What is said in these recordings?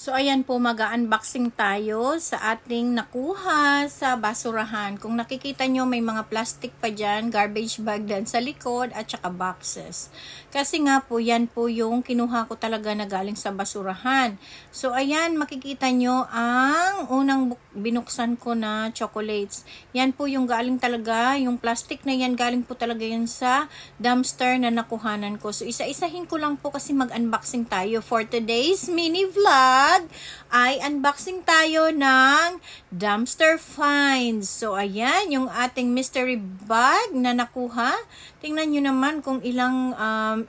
So, ayan po, mag-unboxing tayo sa ating nakuha sa basurahan. Kung nakikita nyo, may mga plastic pa dyan, garbage bag din sa likod, at saka boxes. Kasi nga po, yan po yung kinuha ko talaga na galing sa basurahan. So, ayan, makikita nyo ang unang binuksan ko na chocolates. Yan po yung galing talaga, yung plastic na yan, galing po talaga yan sa dumpster na nakuhanan ko. So, isa-isahin ko lang po kasi mag-unboxing tayo for today's mini vlog. Ay unboxing tayo ng dumpster finds. So, ayan, yung ating mystery bag na nakuha. Tingnan nyo naman kung ilang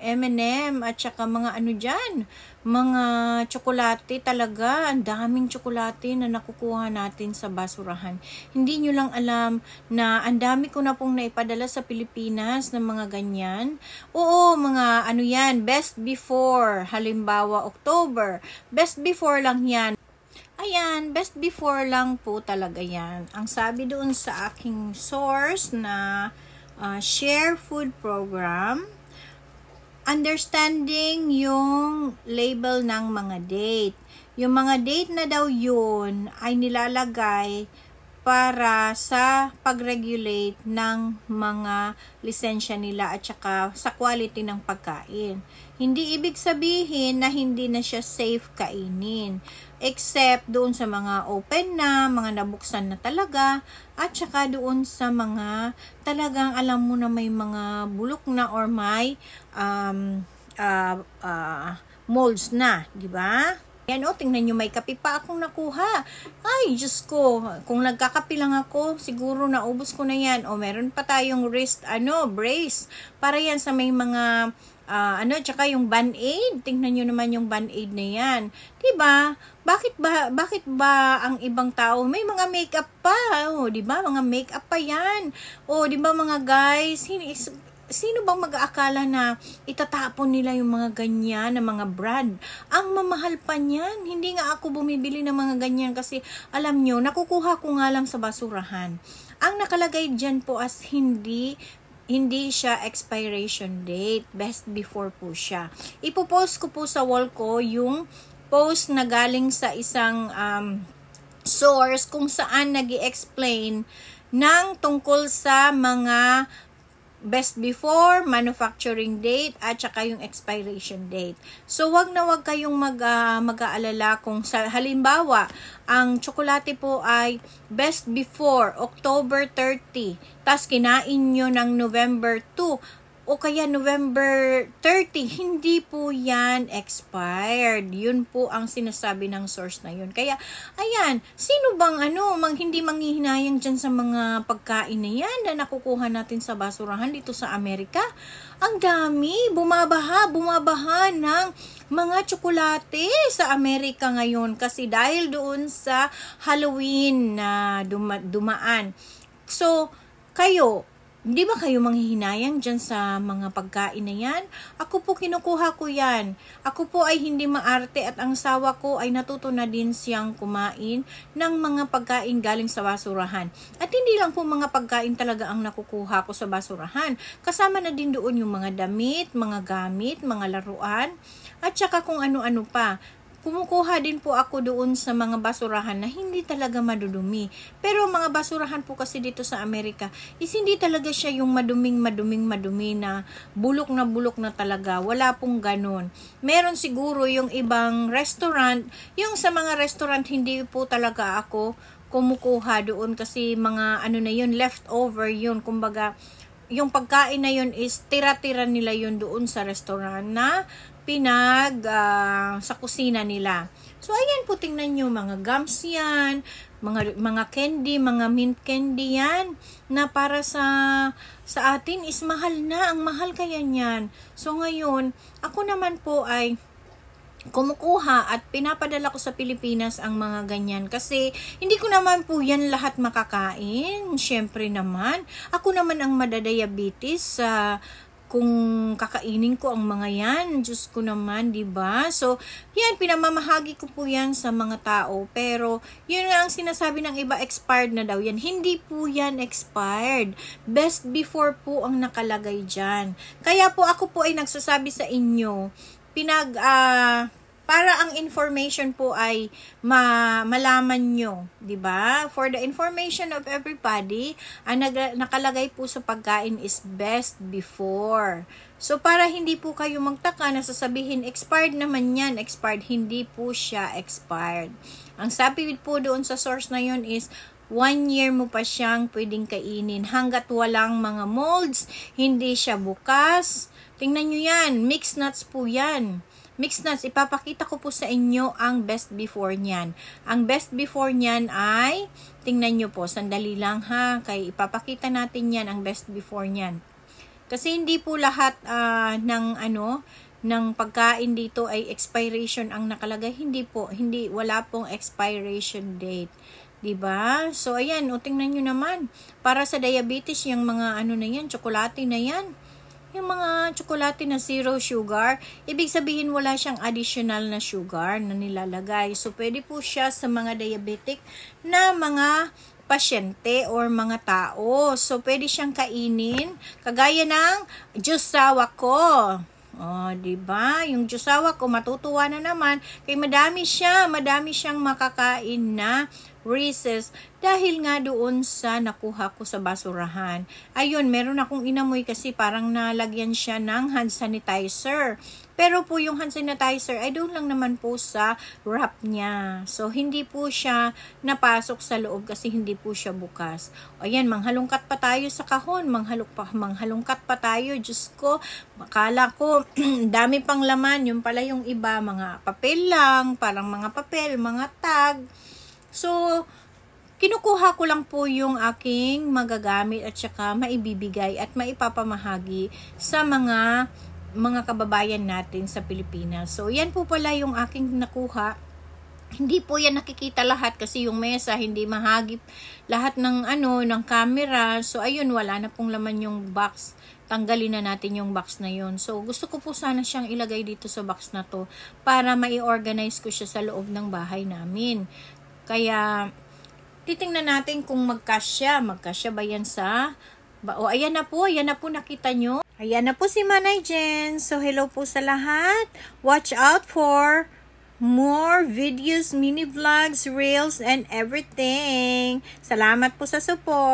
M&M at saka mga ano dyan, mga tsokolate talaga. Ang daming tsokolate na nakukuha natin sa basurahan. Hindi nyo lang alam na ang dami ko na pong naipadala sa Pilipinas ng mga ganyan. Oo, mga ano yan, best before, halimbawa October, best before lang yan. Ayan, best before lang po talaga yan. Ang sabi doon sa aking source na Share Food Program, understanding yung label ng mga date. Yung mga date na daw yun ay nilalagay para sa pag-regulate ng mga lisensya nila at saka sa quality ng pagkain. Hindi ibig sabihin na hindi na siya safe kainin. Except doon sa mga open na, mga nabuksan na talaga, at saka doon sa mga talagang alam mo na may mga bulok na or may molds na, di ba? Yan o, tingnan nyo, may kape pa akong nakuha. Ay, Diyos ko, kung nagkakape lang ako, siguro naubos ko na yan. O, meron pa tayong wrist, brace. Para yan sa may mga, tsaka yung Band-Aid. Tingnan nyo naman yung Band-Aid na yan. Diba? Bakit ba ang ibang tao, may mga makeup pa. O, diba? Mga makeup pa yan. O, diba mga guys, sino bang mag-aakala na itatapon nila yung mga ganyan na mga brand? Ang mamahal pa niyan. Hindi nga ako bumibili ng mga ganyan kasi alam nyo, nakukuha ko nga lang sa basurahan. Ang nakalagay dyan po as hindi siya expiration date. Best before po siya. Ipopost ko po sa wall ko yung post na galing sa isang source kung saan nag-i-explain ng tungkol sa mga best before, manufacturing date, at saka yung expiration date. So, wag na wag kayong mag-aalala kung halimbawa, ang tsokolate po ay best before, October 30, tas kinain nyo ng November 2, o kaya November 30, hindi po yan expired. Yun po ang sinasabi ng source na yun. Kaya, ayan, sino bang hindi manghihinayang dyan sa mga pagkain na yan na nakukuha natin sa basurahan dito sa Amerika? Ang dami, bumabaha ng mga tsokolate sa Amerika ngayon kasi dahil doon sa Halloween na dumaan. So, kayo, hindi ba kayo manghihinayang dyan sa mga pagkain na yan? Ako po kinukuha ko yan. Ako po ay hindi maarte at ang sawa ko ay natuto na din siyang kumain ng mga pagkain galing sa basurahan. At hindi lang po mga pagkain talaga ang nakukuha ko sa basurahan. Kasama na din doon yung mga damit, mga gamit, mga laruan, at saka kung ano-ano pa. Kumukuha din po ako doon sa mga basurahan na hindi talaga madudumi. Pero mga basurahan po kasi dito sa Amerika is hindi talaga siya yung madumi na bulok na talaga. Wala pong ganun. Meron siguro yung ibang restaurant. Yung sa mga restaurant hindi po talaga ako kumukuha doon kasi mga na yun, leftover yun. Kumbaga, yung pagkain na yun is tira-tira nila yun doon sa restaurant na sa kusina nila. So, ayan po, tingnan nyo, mga gums yan, mga candy, mga mint candy yan, na para sa atin is mahal na, ang mahal kaya yan. So, ngayon, ako naman po ay kumukuha at pinapadala ko sa Pilipinas ang mga ganyan kasi hindi ko naman po yan lahat makakain. Syempre naman, ako naman ang madadiabetes kung kakainin ko ang mga yan. Diyos ko naman, diba? So, yan, pinamamahagi ko po yan sa mga tao. Pero, yun nga ang sinasabi ng iba, expired na daw yan. Hindi po yan expired. Best before po ang nakalagay dyan. Kaya po, ako po ay nagsasabi sa inyo, para ang information po ay malaman nyo, di ba? For the information of everybody, ang nakalagay po sa pagkain is best before. So, para hindi po kayo magtaka na sasabihin, expired naman yan. Expired, hindi po siya expired. Ang sabi po doon sa source na yun is, 1 year mo pa siyang pwedeng kainin. Hanggat walang mga molds, hindi siya bukas. Tingnan nyo yan, mixed nuts po yan. Mixed nuts, ipapakita ko po sa inyo ang best before niyan. Ang best before niyan ay, tingnan nyo po, sandali lang ha, kaya ipapakita natin yan, ang best before niyan. Kasi hindi po lahat ng pagkain dito ay expiration ang nakalagay. Hindi po, wala pong expiration date. Diba? So, ayan, tingnan nyo naman. Para sa diabetes, yung mga na yan, tsokolate na yan. Yung mga tsokolate na zero sugar, ibig sabihin wala siyang additional na sugar na nilalagay. So, pwede po siya sa mga diabetic na mga pasyente or mga tao. So, pwede siyang kainin. Kagaya ng jusawa ko. Oh, diba? Yung jusawa ko, matutuwa na naman. Kaya madami siyang makakain na Reese's dahil nga doon sa nakuha ko sa basurahan. Ayun, meron akong inamoy kasi parang nalagyan siya ng hand sanitizer. Pero po yung hand sanitizer ay doon lang naman po sa wrap niya. So, hindi po siya napasok sa loob kasi hindi po siya bukas. Ayan, manghalungkat pa tayo sa kahon. Manghalungkat pa tayo. Diyos ko, akala ko, dami pang laman. Yung pala yung iba, mga papel lang, parang mga papel, mga tag. So, kinukuha ko lang po yung aking magagamit at saka maibibigay at maipapamahagi sa mga kababayan natin sa Pilipinas. So, yan po pala yung aking nakuha. Hindi po yan nakikita lahat kasi yung mesa hindi mahagip lahat ng ng camera. So, ayun, wala na pong laman yung box. Tanggalin na natin yung box na yun. So, gusto ko po sana siyang ilagay dito sa box na to para mai-organize ko siya sa loob ng bahay namin. Kaya, titingnan natin kung magkasya. Magkasya ba yan sa... ayan na po nakita nyo. Ayan na po si Manay Jen. So, hello po sa lahat. Watch out for more videos, mini vlogs, reels, and everything. Salamat po sa support.